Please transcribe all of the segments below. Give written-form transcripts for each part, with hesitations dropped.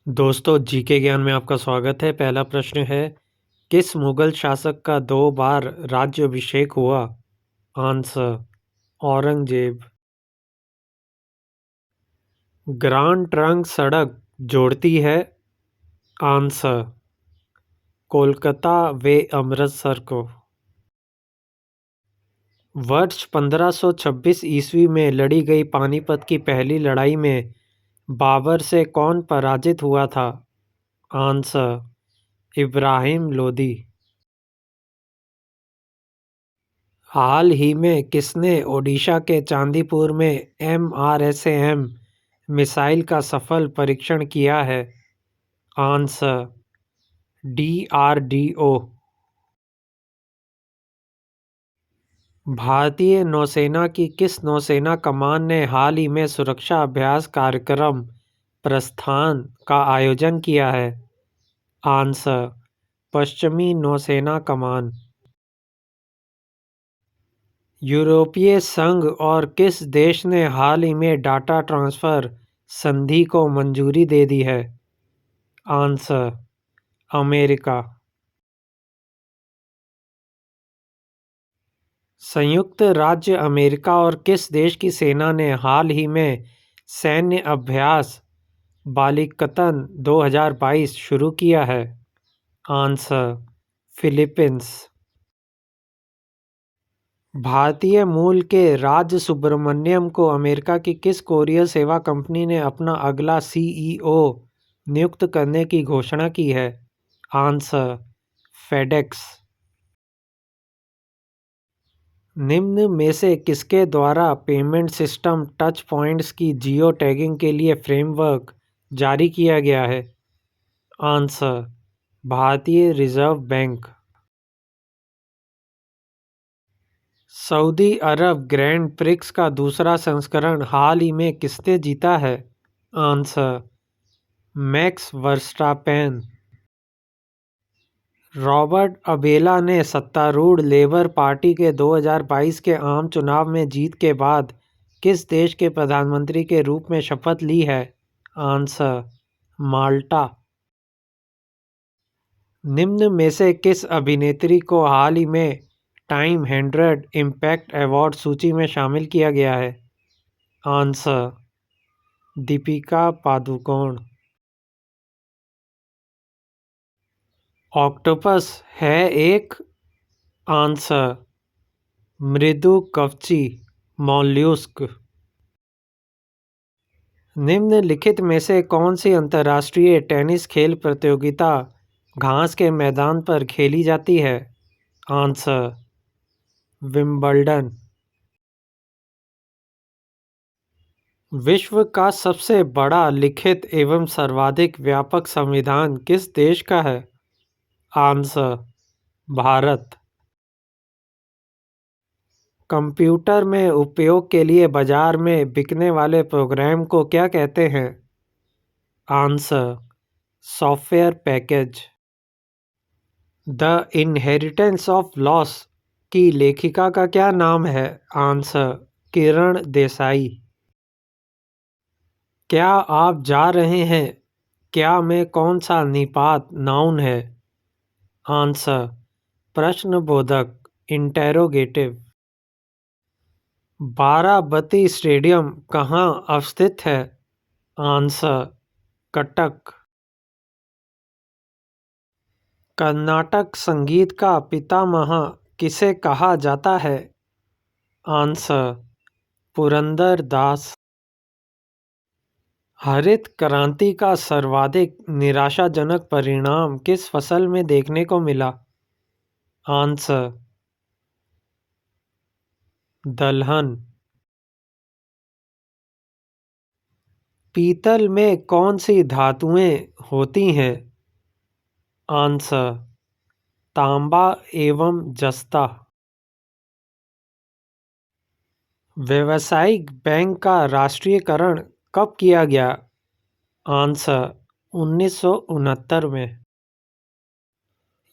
दोस्तों जीके ज्ञान में आपका स्वागत है। पहला प्रश्न है, किस मुगल शासक का 2 बार राज्याभिषेक हुआ? आंसर, औरंगजेब। ग्रांड ट्रंक सड़क जोड़ती है? आंसर, कोलकाता व अमृतसर को। वर्ष 1526 ईस्वी में लड़ी गई पानीपत की पहली लड़ाई में बाबर से कौन पराजित हुआ था? आंसर, इब्राहिम लोदी। हाल ही में किसने ओडिशा के चांदीपुर में MRSAM मिसाइल का सफल परीक्षण किया है? Answer, DRDO। भारतीय नौसेना की किस नौसेना कमान ने हाल ही में सुरक्षा अभ्यास कार्यक्रम प्रस्थान का आयोजन किया है? आंसर, पश्चिमी नौसेना कमान। यूरोपीय संघ और किस देश ने हाल ही में डाटा ट्रांसफ़र संधि को मंजूरी दे दी है? Answer, America. संयुक्त राज्य अमेरिका और किस देश की सेना ने हाल ही में सैन्य अभ्यास बालिकतन 2022 शुरू किया है? Answer, Philippines. भारतीय मूल के राज सुब्रमण्यम को अमेरिका की किस कोरियर सेवा कंपनी ने अपना अगला CEO नियुक्त करने की घोषणा की है? Answer, FedEx. निम्न में से किसके द्वारा पेमेंट सिस्टम टच पॉइंट्स की जियो टैगिंग के लिए फ्रेमवर्क जारी किया गया है? आंसर, भारतीय reserve bank. Saudi Arab Grand Prix का दूसरा संस्करण हाल ही में किसने जीता है? Answer, Max Verstappen. Robert Abela ने सत्तारूढ़ लेबर पार्टी के 2022 के आम चुनाव में जीत के बाद किस देश के प्रधानमंत्री के रूप में शपथ ली है? आंसर, माल्टा। निम्न में से किस अभिनेत्री को हाल ही में टाइम 100 इम्पैक्ट अवार्ड सूची में शामिल किया गया है? आंसर, दीपिका पादुकोण। ऑक्टोपस है एक? आंसर, मृदुकवची मॉल्यूस्क। निम्नलिखित में से कौन सी अंतर्राष्ट्रीय टेनिस खेल प्रतियोगिता घास के मैदान पर खेली जाती है? Answer, Wimbledon. विश्व का सबसे बड़ा लिखित एवं सर्वाधिक व्यापक संविधान किस देश का है? आंसर, भारत। कंप्यूटर में उपयोग के लिए बाजार में बिकने वाले प्रोग्राम को क्या कहते हैं? Answer, software package. The inheritance of loss की लेखिका का क्या नाम है? आंसर, किरण देसाई। क्या आप जा रहे हैं? क्या में कौन सा निपात नाउन है? आंसर, प्रश्नबोधक इंटेरोगेटिव। बाराबती स्टेडियम कहाँ अवस्थित है? आंसर, कटक। कर्नाटक संगीत का पितामह किसे कहा जाता है? आंसर, पुरंदर दास। हरित क्रांति का सर्वाधिक निराशाजनक परिणाम किस फसल में देखने को मिला? आंसर, दलहन। पीतल में कौन सी धातुएं होती हैं? आंसर, तांबा एवं जस्ता। व्यावसायिक बैंक का राष्ट्रीयकरण कब किया गया? आंसर, 1969 में।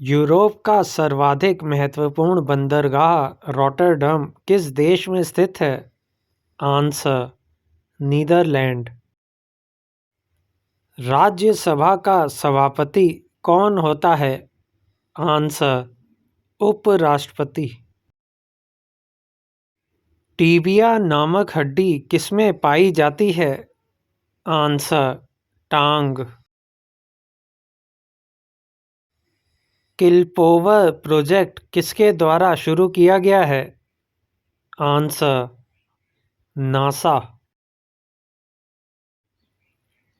यूरोप का सर्वाधिक महत्वपूर्ण बंदरगाह रॉटरडम किस देश में स्थित है? Answer, Netherlands. राज्यसभा का सभापति कौन होता है? आंसर, उपराष्ट्रपति। टीबिया नामक हड्डी किसमें पाई जाती है? आंसर, टांग। किलपोवर प्रोजेक्ट किसके द्वारा शुरू किया गया है? Answer, NASA.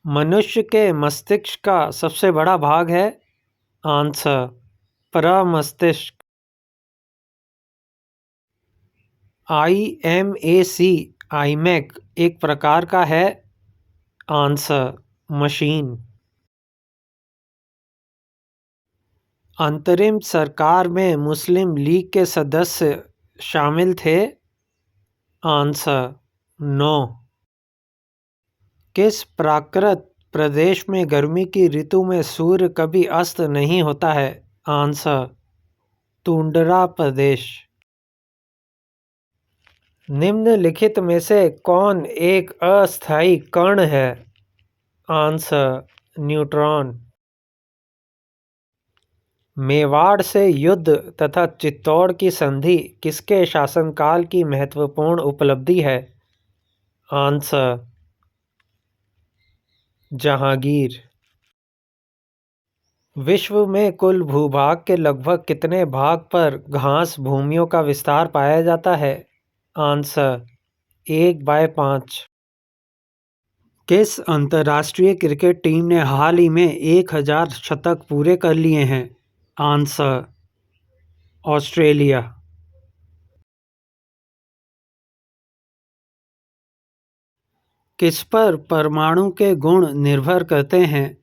मनुष्य के मस्तिष्क का सबसे बड़ा भाग है? आंसर, प्रमस्तिष्क। IMAC iMac एक प्रकार का है? Answer, machine. अंतरिम सरकार में मुस्लिम लीग के सदस्य शामिल थे? Answer, no. किस प्राकृत प्रदेश में गर्मी की ऋतु में सूर्य कभी अस्त नहीं होता है? आंसर, टुंड्रा प्रदेश। निम्नलिखित में से कौन एक अस्थायी कण है? Answer, neutron. मेवाड़ से युद्ध तथा चित्तौड़ की संधि किसके शासनकाल की महत्वपूर्ण उपलब्धि है? आंसर, जहांगीर। विश्व में कुल भूभाग के लगभग कितने भाग पर घास भूमियों का विस्तार पाया जाता है? आंसर, 1/5। किस अंतर्राष्ट्रीय क्रिकेट टीम ने हाल ही में 1000 शतक पूरे कर लिए हैं? Answer, Australia. किस पर परमाणु के गुण निर्भर करते हैं?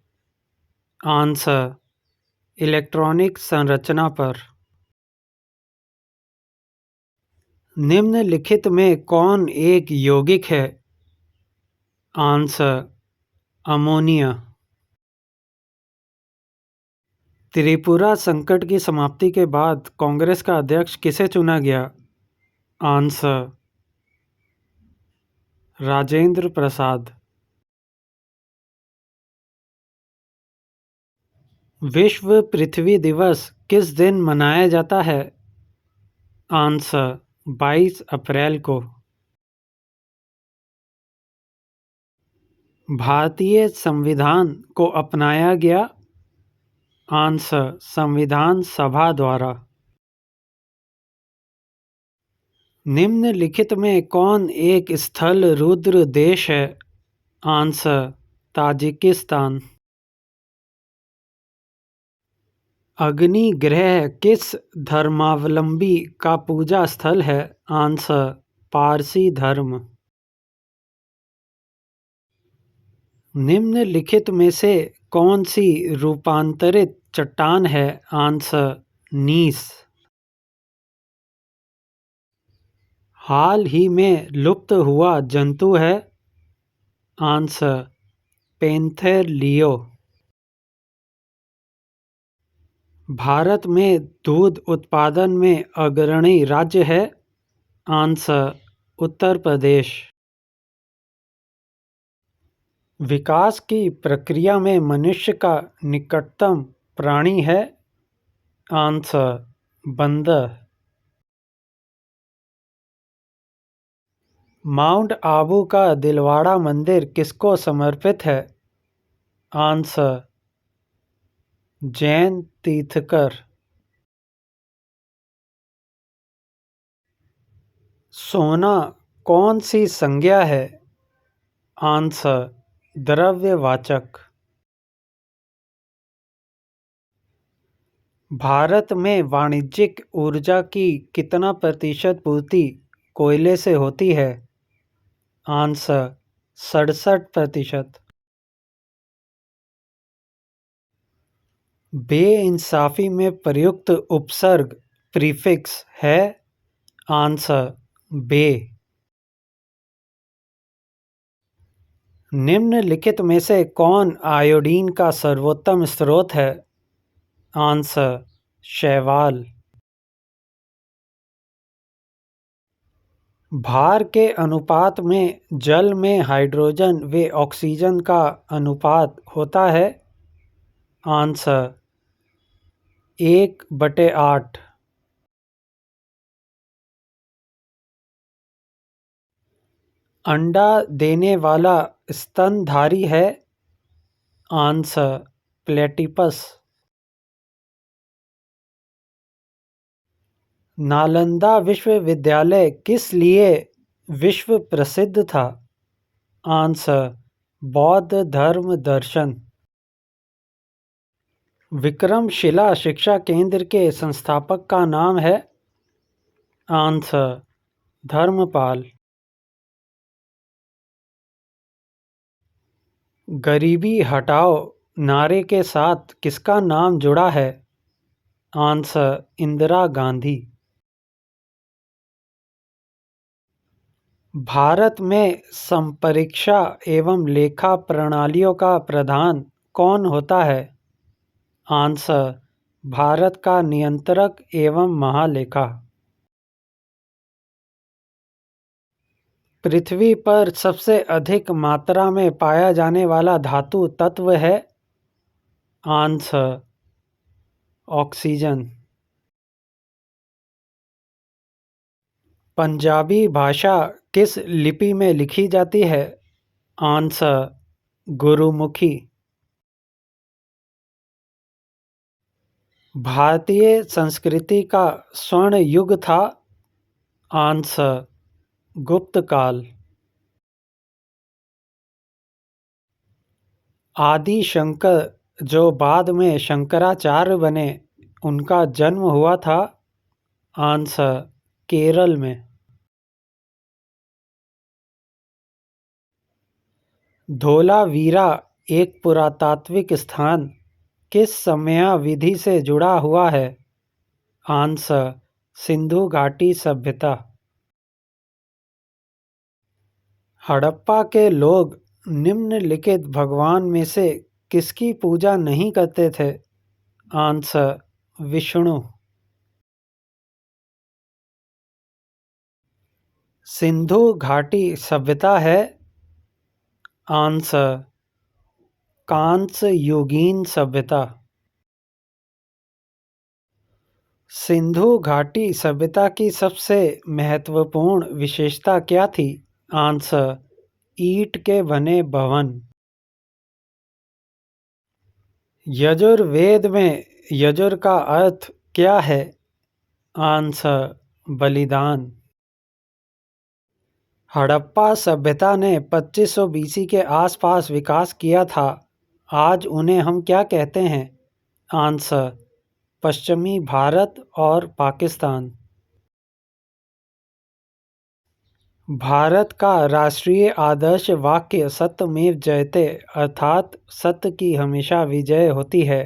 आंसर, इलेक्ट्रॉनिक संरचना पर। निम्नलिखित में कौन एक यौगिक है? Answer, ammonia. त्रिपुरा संकट की समाप्ति के बाद कांग्रेस का अध्यक्ष किसे चुना गया? आंसर, राजेंद्र प्रसाद। विश्व पृथ्वी दिवस किस दिन मनाया जाता है? आंसर, 22 अप्रैल को। भारतीय संविधान को अपनाया गया? आंसर, संविधान सभा द्वारा। निम्नलिखित में कौन एक स्थल रुद्र देश है? Answer, Tajikistan. अग्नि ग्रह किस धर्मावलंबी का पूजा स्थल है? आंसर, पारसी धर्म। निम्नलिखित में से कौन सी रूपांतरित चट्टान है? आंसर, नीस। हाल ही में लुप्त हुआ जंतु है? आंसर, पैंथर लियो। भारत में दूध उत्पादन में अग्रणी राज्य है? आंसर, उत्तर प्रदेश। विकास की प्रक्रिया में मनुष्य का निकटतम प्राणी है? आंसर, बंदर। माउंट आबू का दिलवाड़ा मंदिर किसको समर्पित है? आंसर, जैन तीर्थकर। सोना कौन सी संज्ञा है? आंसर, द्रव्यवाचक। भारत में वाणिज्यिक ऊर्जा की कितना प्रतिशत पूर्ति कोयले से होती है? आंसर, 67%। बेइंसाफी में प्रयुक्त उपसर्ग प्रीफिक्स है? आंसर, बे। निम्नलिखित में से कौन आयोडीन का सर्वोत्तम स्रोत है? आंसर, शैवाल। भार के अनुपात में जल में हाइड्रोजन व ऑक्सीजन का अनुपात होता है। आंसर 1/8। अंडा देने वाला स्तनधारी है। Answer platypus. नालंदा विश्वविद्यालय किस लिए विश्व प्रसिद्ध था? आंसर बौद्ध धर्म दर्शन। विक्रमशिला शिक्षा केंद्र के संस्थापक का नाम है। आंसर धर्मपाल। गरीबी हटाओ नारे के साथ किसका नाम जुड़ा है? आंसर इंदिरा गांधी। भारत में संपरीक्षा एवं लेखा प्रणालियों का प्रधान कौन होता है? आंसर भारत का नियंत्रक एवं महालेखा। पृथ्वी पर सबसे अधिक मात्रा में पाया जाने वाला धातु तत्व है। Answer oxygen. पंजाबी भाषा किस लिपि में लिखी जाती है? आंसर गुरुमुखी। भारतीय संस्कृति का स्वर्ण युग था। आंसर गुप्त काल। आदि शंकर जो बाद में शंकराचार्य बने उनका जन्म हुआ था। आंसर केरल में। धोलावीरा एक पुरातात्विक स्थान किस समयावधि से जुड़ा हुआ है? आंसर सिंधु घाटी सभ्यता। हड़प्पा के लोग निम्नलिखित भगवान में से किसकी पूजा नहीं करते थे? आंसर विष्णु। सिंधु घाटी सभ्यता है। आंसर कांस्य युगीन सभ्यता। सिंधु घाटी सभ्यता की सबसे महत्वपूर्ण विशेषता क्या थी? आंसर ईंट के बने भवन। यजुर्वेद में यजुर का अर्थ क्या है? आंसर बलिदान। हड़प्पा सभ्यता ने 2500 बीसी के आसपास विकास किया था। आज उन्हें हम क्या कहते हैं? आंसर पश्चिमी भारत और पाकिस्तान। भारत का राष्ट्रीय आदर्श वाक्य सत्यमेव जयते अर्थात सत्य की हमेशा विजय होती है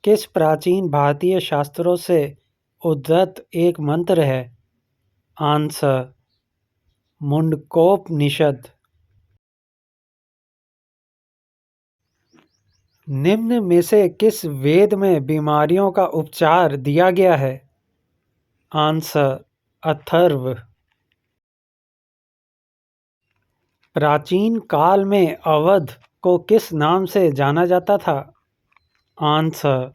किस प्राचीन भारतीय शास्त्रों से उद्धृत एक मंत्र है? आंसर मुंडकोपनिषद। निम्न में से किस वेद में बीमारियों का उपचार दिया गया है? आंसर अथर्व। प्राचीन काल में अवध को किस नाम से जाना जाता था? आंसर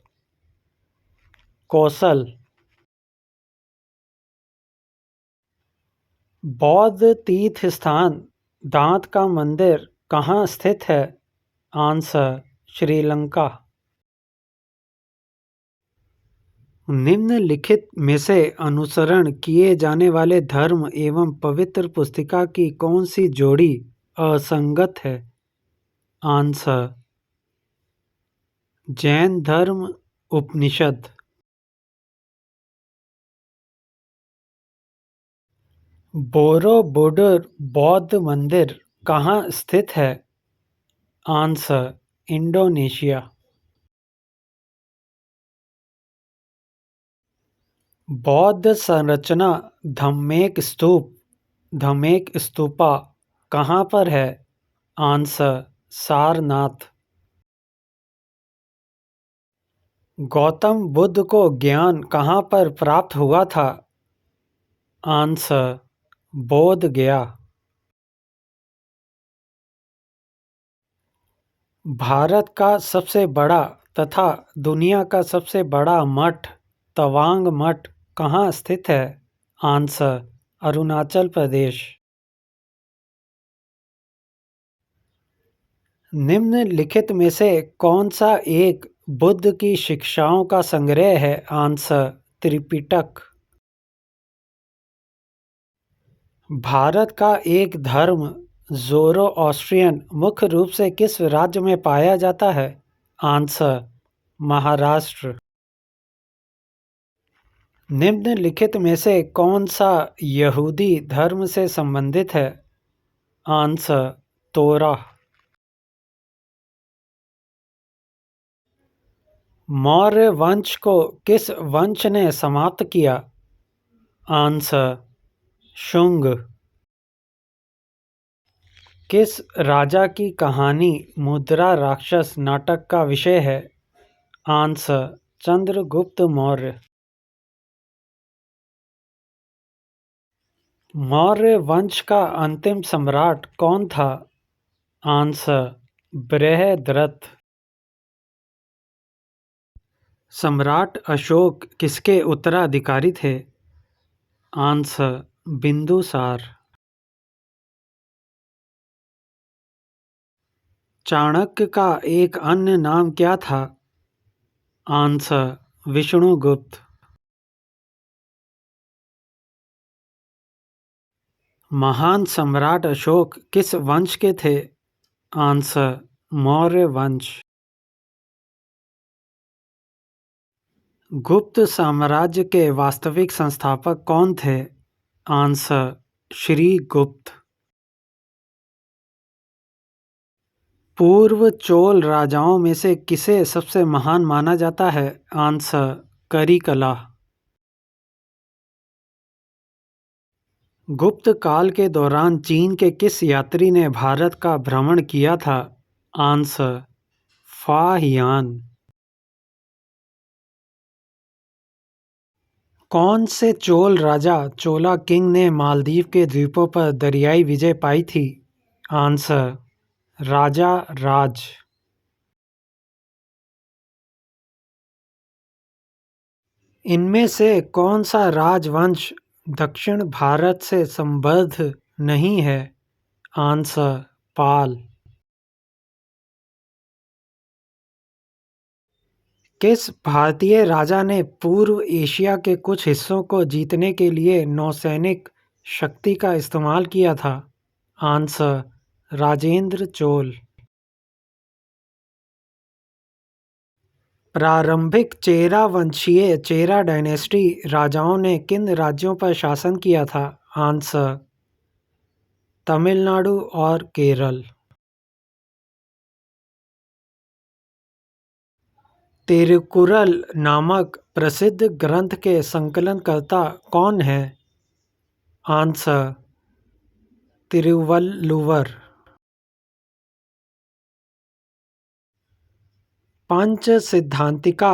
कौशल। बौद्ध तीर्थ स्थान दांत का मंदिर कहाँ स्थित है? आंसर श्रीलंका। निम्नलिखित में से अनुसरण किए जाने वाले धर्म एवं पवित्र पुस्तिका की कौन सी जोड़ी असंगत है? आंसर जैन धर्म उपनिषद। बोरोबुडुर बौद्ध मंदिर कहाँ स्थित है? Answer Indonesia. बौद्ध संरचना धम्मेक स्तूपा कहाँ पर है? आंसर सारनाथ। गौतम बुद्ध को ज्ञान कहाँ पर प्राप्त हुआ था? आंसर बोध गया। भारत का सबसे बड़ा तथा दुनिया का सबसे बड़ा मठ तवांग मठ कहाँ स्थित है? आंसर: अरुणाचल प्रदेश। निम्नलिखित में से कौन सा एक बुद्ध की शिक्षाओं का संग्रह है? आंसर: त्रिपिटक। भारत का एक धर्म ज़ोरोआस्ट्रियन मुख्य रूप से किस राज्य में पाया जाता है? आंसर: महाराष्ट्र। निम्नलिखित में से कौन सा यहूदी धर्म से संबंधित है? आंसर: तोरा। मौर्य वंश को किस वंश ने समाप्त किया? आंसर: शुंग। किस राजा की कहानी मुद्रा राक्षस नाटक का विषय है? आंसर: चंद्रगुप्त मौर्य। मौर्य वंश का अंतिम सम्राट कौन था? आंसर: बृहद्रथ। सम्राट अशोक किसके उत्तराधिकारी थे? आंसर: बिंदुसार। चाणक्य का एक अन्य नाम क्या था? आंसर: विष्णुगुप्त। महान सम्राट अशोक किस वंश के थे? आंसर: मौर्य वंश। गुप्त साम्राज्य के वास्तविक संस्थापक कौन थे? आंसर: श्रीगुप्त। पूर्व चोल राजाओं में से किसे सबसे महान माना जाता है? आंसर: करिकला। गुप्त काल के दौरान चीन के किस यात्री ने भारत का भ्रमण किया था? आंसर: फाहियान। कौन से चोल राजा चोला किंग ने मालदीव के द्वीपों पर दरियाई विजय पाई थी? आंसर: राजा राज। इनमें से कौन सा राजवंश दक्षिण भारत से संबद्ध नहीं है? आंसर: पाल। किस भारतीय राजा ने पूर्व एशिया के कुछ हिस्सों को जीतने के लिए नौसैनिक शक्ति का इस्तेमाल किया था? आंसर: राजेंद्र चोल। प्रारंभिक चेरा वंशीय चेरा डायनेस्टी राजाओं ने किन राज्यों पर शासन किया था? आंसर: तमिलनाडु और केरल। तिरुकुरल नामक प्रसिद्ध ग्रंथ के संकलनकर्ता कौन है? आंसर: तिरुवल्लुवर। पंच सिद्धांतिका,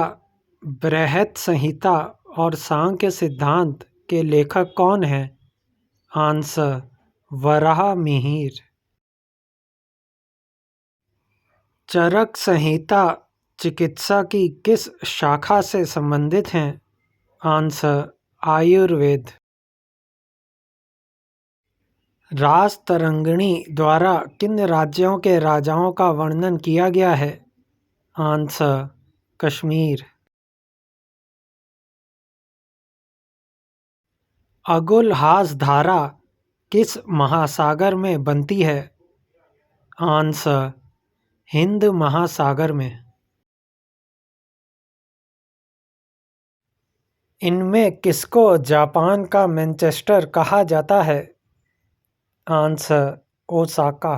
बृहत संहिता और सांख्य सिद्धांत के लेखक कौन हैं? आंसर: वराहमिहिर। चरक संहिता चिकित्सा की किस शाखा से संबंधित है? आंसर: आयुर्वेद। राजतरंगिणी द्वारा किन राज्यों के राजाओं का वर्णन किया गया है? आंसर: कश्मीर। अगुलहास धारा किस महासागर में बनती है? आंसर: हिंद महासागर में। इनमें किसको जापान का मैनचेस्टर कहा जाता है? Answer: Osaka.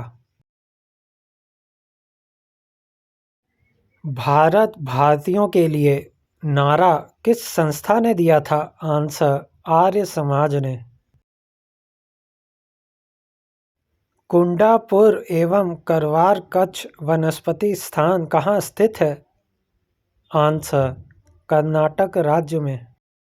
भारत भारतीयों के लिए नारा किस संस्था ने दिया था? आंसर: आर्य समाज ने। कुंडापुर एवं करवार कच्छ वनस्पति स्थान कहाँ स्थित है? आंसर: कर्नाटक राज्य में।